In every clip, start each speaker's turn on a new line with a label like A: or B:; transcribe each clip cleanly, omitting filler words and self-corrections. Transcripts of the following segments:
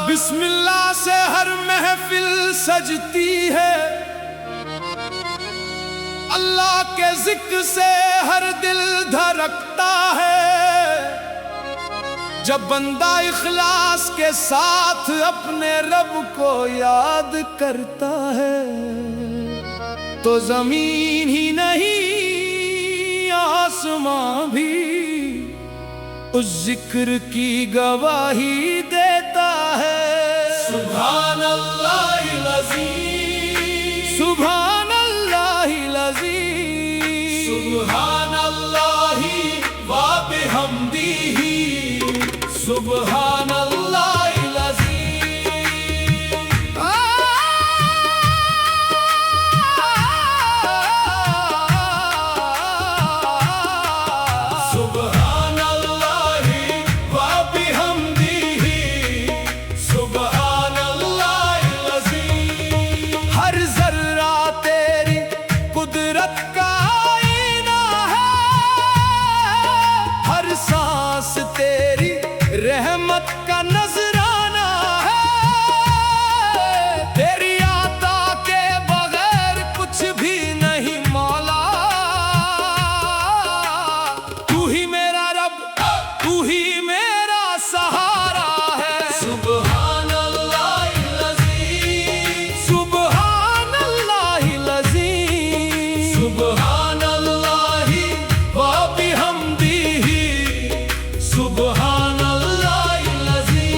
A: बिस्मिल्लाह से हर महफिल सजती है, अल्लाह के जिक्र से हर दिल धड़कता है। जब बंदा इखलास के साथ अपने रब को याद करता है, तो जमीन ही नहीं आसमां भी उस जिक्र की गवाही देता है। सुभान अल्लाहिल अज़ीम, सुभान अल्लाहिल अज़ीम, सुभान अल्लाहि व बिहम्दिही, सुभान अल्लाहिल अज़ीम। सुभान अल्लाहि व बिहम्दिही, सुभान अल्लाहिल अज़ीम। हर जर्रा तेरी कुदरत का आईना है, हर सांस तेरी रहमत का नजराना है। तेरी आता के बगैर कुछ भी नहीं मौला, तू ही मेरा रब, तू ही मेरा सहारा है। सुभान अल्लाहिल अज़ीम, सुभान अल्लाहिल अज़ीम, सुभान अल्लाहि व बिहम्दिही, सुभान अल्लाहिल अज़ीम।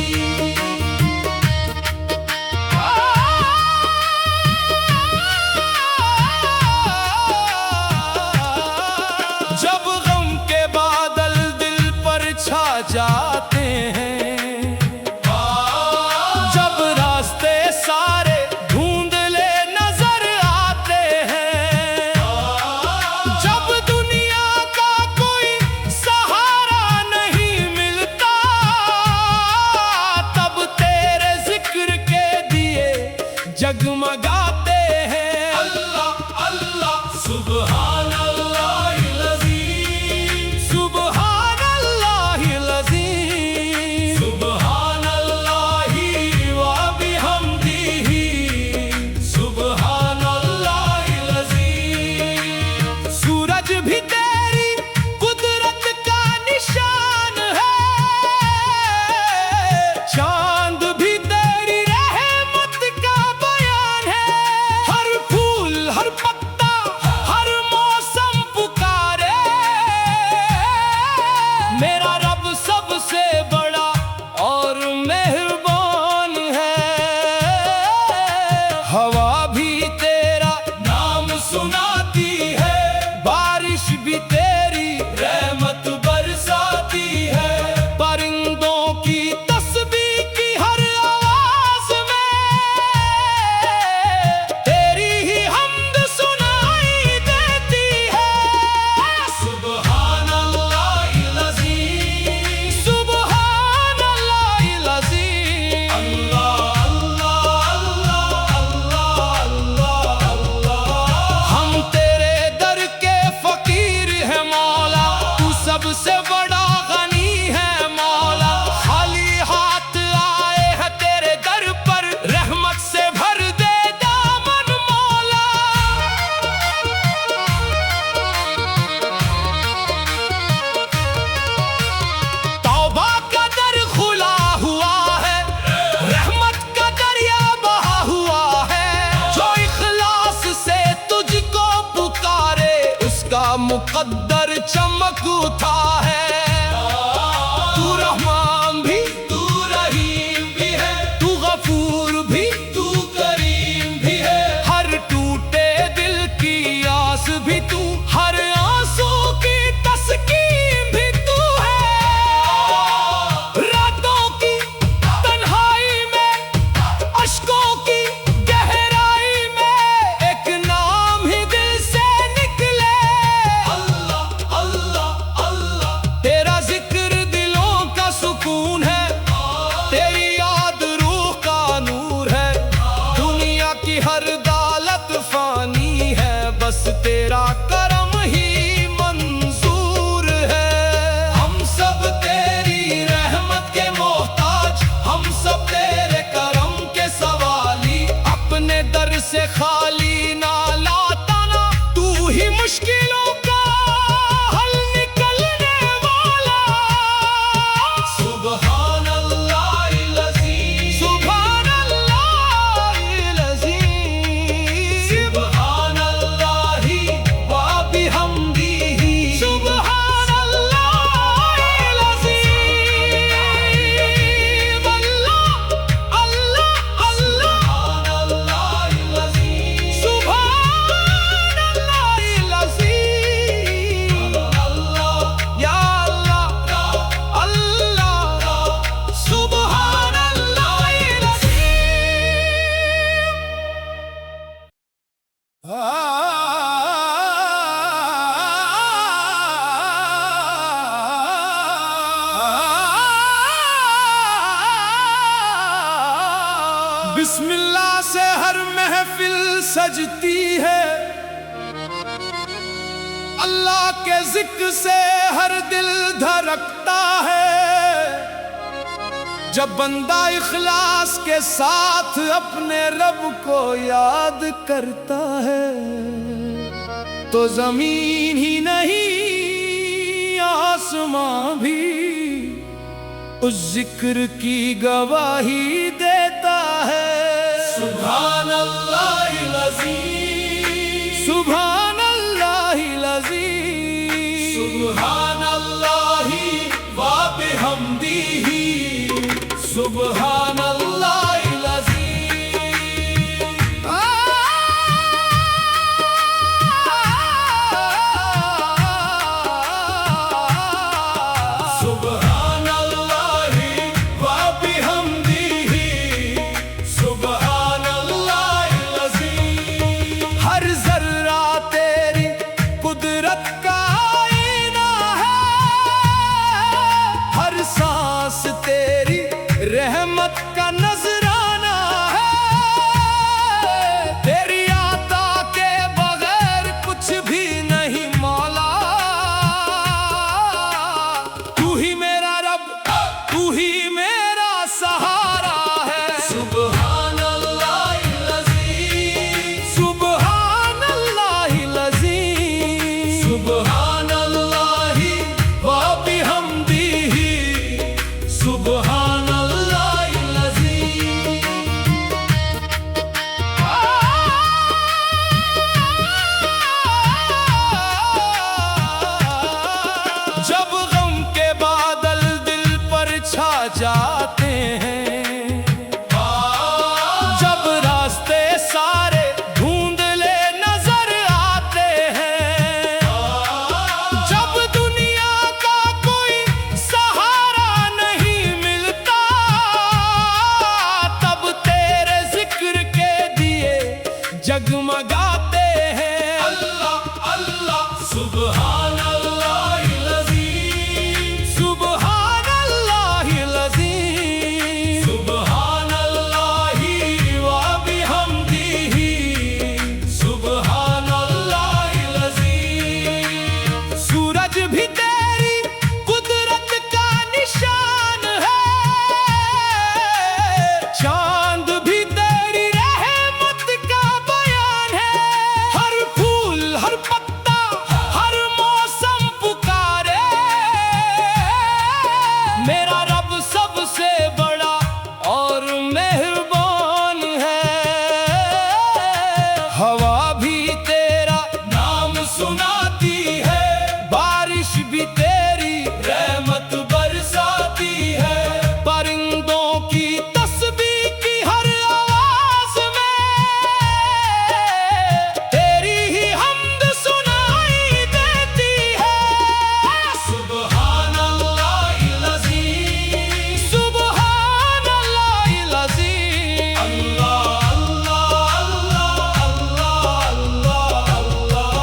A: जब गम के बादल दिल पर छा जाते हैं, जब रास्ते सारे धुंधले नजर आते हैं, जब दुनिया का कोई सहारा नहीं मिलता, तब तेरे जिक्र के दिए जगमगाते हैं। अल्लाह अल्लाह, सुभान अल्लाहिल अज़ीम, सुभान अल्लाहिल अज़ीम, सुभान अल्लाहि व बिहम्दिही, सुभान अल्लाहिल अज़ीम। सूरज भी तेरी कुदरत का निशान है, चांद भी तेरी रहमत का बयान है। हर फूल हर पत्ता हर मौसम पुकारे, मेरा रब सबसे बड़ा और मेहरबान है। हवा भी तेरा नाम सुनाती है, बारिश भी तेरी रहमत बरसाती है। परिंदों की तस्बीह की हर आवाज में तेरी ही हम्द सुनाई देती है। सुभान अल्लाहिल अज़ीम, सुभान अल्लाहिल अज़ीम। अल्लाह अल्लाह अल्लाह अल्लाह अल्लाह। हम तेरे दर के फकीर है मौला, तू सबसे बड़ा गनी है मौला। खाली हाथ आए हैं तेरे दर पर, रहमत से भर दे दामन मौला। तौबा का दर खुला हुआ है, रहमत का दरिया बहा हुआ है। जो इखलास से तुझको पुकारे, उसका मुकद्दर चमक उठा है। तू रहमान भी, तू रहीम भी है, तू गफूर भी, तू करीम भी है। हर टूटे दिल की आस भी तू, हर आंसू की तस्कीन भी तू है। रातों की तन्हाई में, अश्कों की गहराई में, एक नाम ही दिल से निकले। अल्लाह अल्लाह अल्लाह बिस्मिल्लाह से हर महफिल सजती है, अल्लाह के जिक्र से हर दिल धड़कता है। जब बंदा इखलास के साथ अपने रब को याद करता है, तो जमीन ही नहीं आसमां भी उस जिक्र की गवाही देता है। सुभान अल्लाहिल अज़ीम, सुभान अल्लाहिल अज़ीम, सुभान अल्लाहि व बिहम्दिही, सुभान अल्लाहिल अज़ीम। सुभान अल्लाहि व बिहम्दिही, सुभान अल्लाहिल अज़ीम। हर जर्रा तेरी कुदरत का आईना है, हर सांस तेरी रहमत का नजराना है। तेरी आता के बगैर कुछ भी नहीं मौला, तू ही मेरा रब, तू ही मेरा सहारा है। सुभान अल्लाहिल अज़ीम, सुभान अल्लाहिल अज़ीम, सुभान अल्लाहि व बिहम्दिही, सुभान अल्लाहिल अज़ीम। जब गम के बादल दिल पर छा जाते हैं, जब रास्ते सारे धुंधले नजर आते हैं, जब दुनिया का कोई सहारा नहीं मिलता, तब तेरे जिक्र के दिए जगमगाते हैं। अल्लाह अल्लाह सुभान अल्लाहिल अज़ीम, सुभान अल्लाहिल अज़ीम, सुभान अल्लाहि व बिहम्दिही, सुभान अल्लाहिल अज़ीम। सूरज भी तेरी कुदरत का निशान है, चांद भी तेरी रहमत का बयान है। हर फूल हर पत्ता हर मौसम पुकारे, मेरा रब सबसे बड़ा और मेहरबान है। हवा भी तेरा नाम सुनाती है, बारिश भी तेरी रहमत बरसाती है। परिंदों की तस्बीह की हर आवाज में तेरी ही हम्द सुनाई देती है। सुभान अल्लाहिल अज़ीम, सुभान अल्लाहिल अज़ीम। अल्लाह अल्लाह अल्लाह अल्लाह अल्लाह।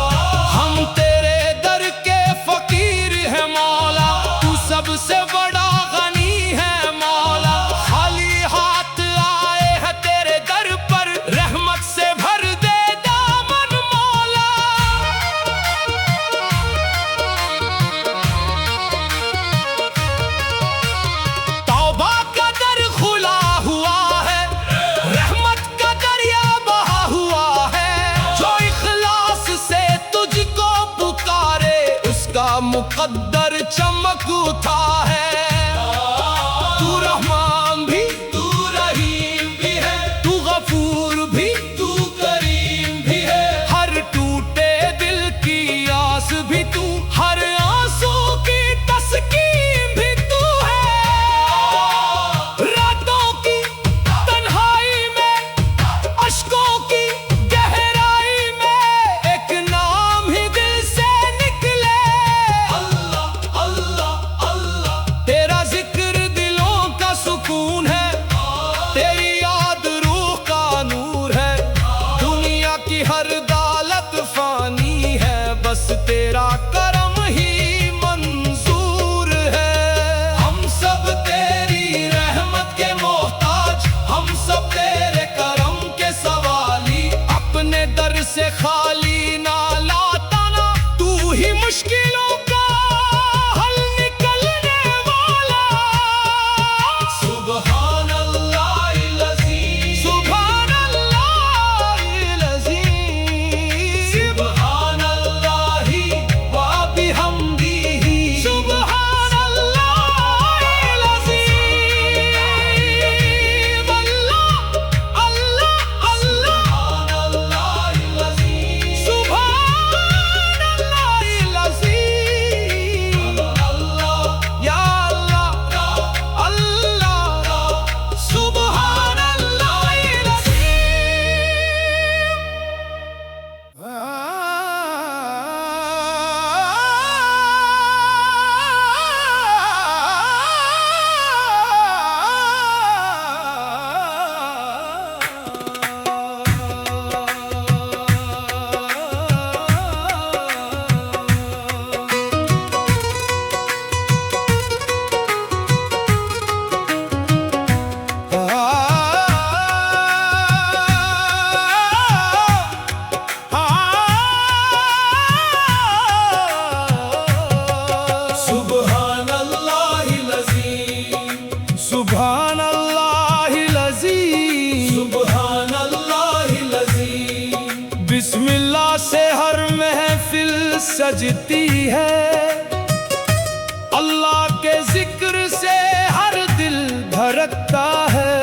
A: हम तेरे दर के फकीर है मौला, तू सबसे बड़ा गनी है मौला। खाली हाथ आए हैं तेरे दर पर, रहमत से भर दे दामन मौला। तौबा का दर खुला हुआ है, रहमत का दरिया बहा हुआ है। जो इखलास से तुझको पुकारे, उसका मुकद्दर चमक उठा है। तू रहमान भी, तू रहीम भी है, तू गफूर भी, तू करीम भी है। हर टूटे दिल की आस भी तू, हर आंसू की तस्कीन भी तू है। रातों की तन्हाई में, अश्कों की गहराई में, एक नाम ही दिल से निकले। अल्लाह अल्लाह अल्लाह, तेरा जिक्र दिलों का सुकून सुभान अल्लाहिल अज़ीम,
B: सुभान अल्लाहिल अज़ीम।
A: बिस्मिल्लाह से हर महफिल सजती है, अल्लाह के जिक्र से हर दिल धड़कता है।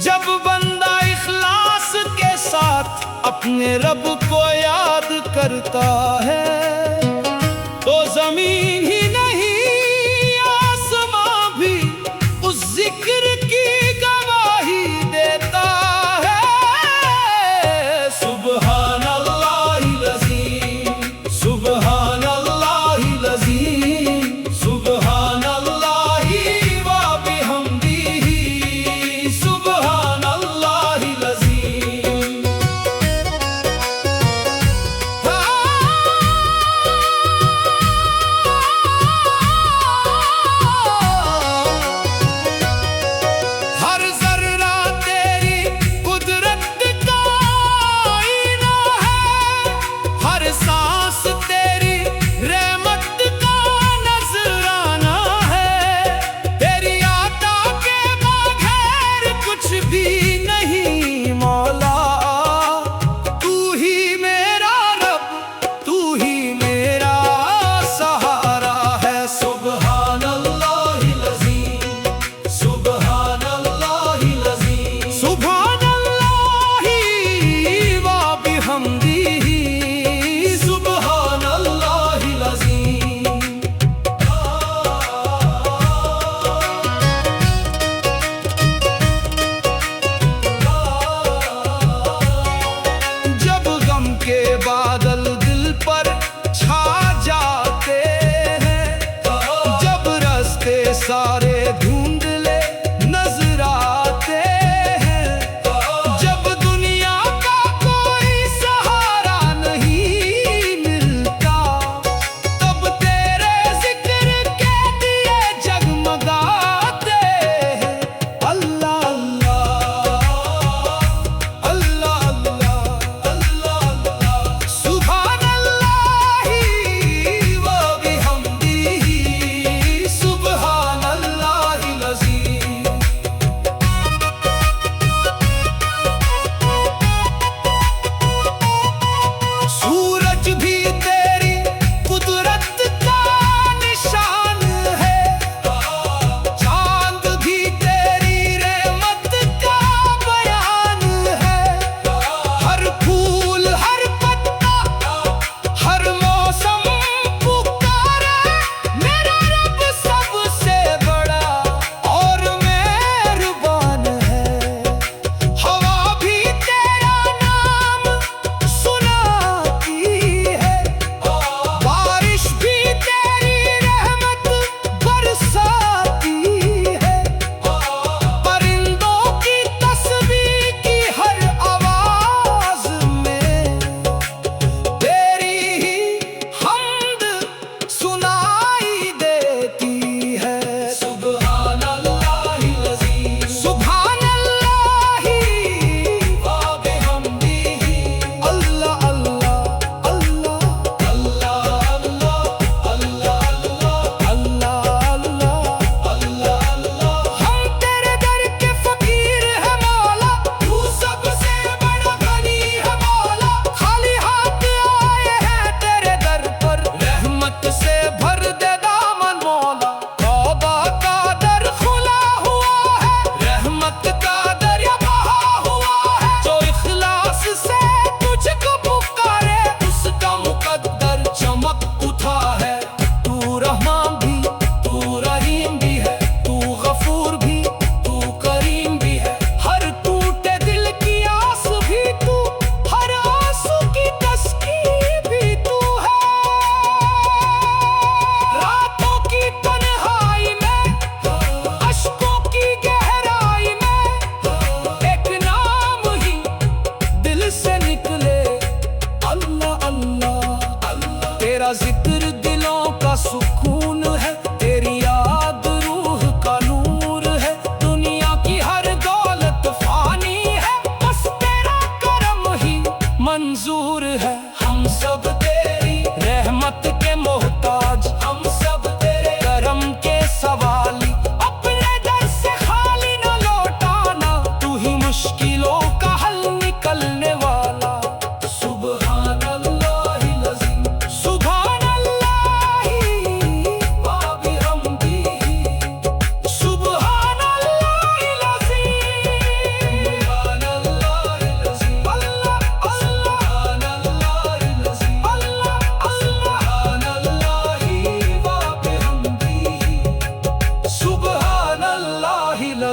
A: जब बंदा इखलास के साथ अपने रब को याद करता है, तो जमीन ही नहीं आसमां भी उस जिक्र की गवाही देता है।
B: सुभान अल्लाहिल अज़ीम, सुभान अल्लाहिल अज़ीम, सुभान अल्लाहि व बिहम्दिही, सुभान अल्लाहिल अज़ीम।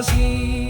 B: अज़ीम।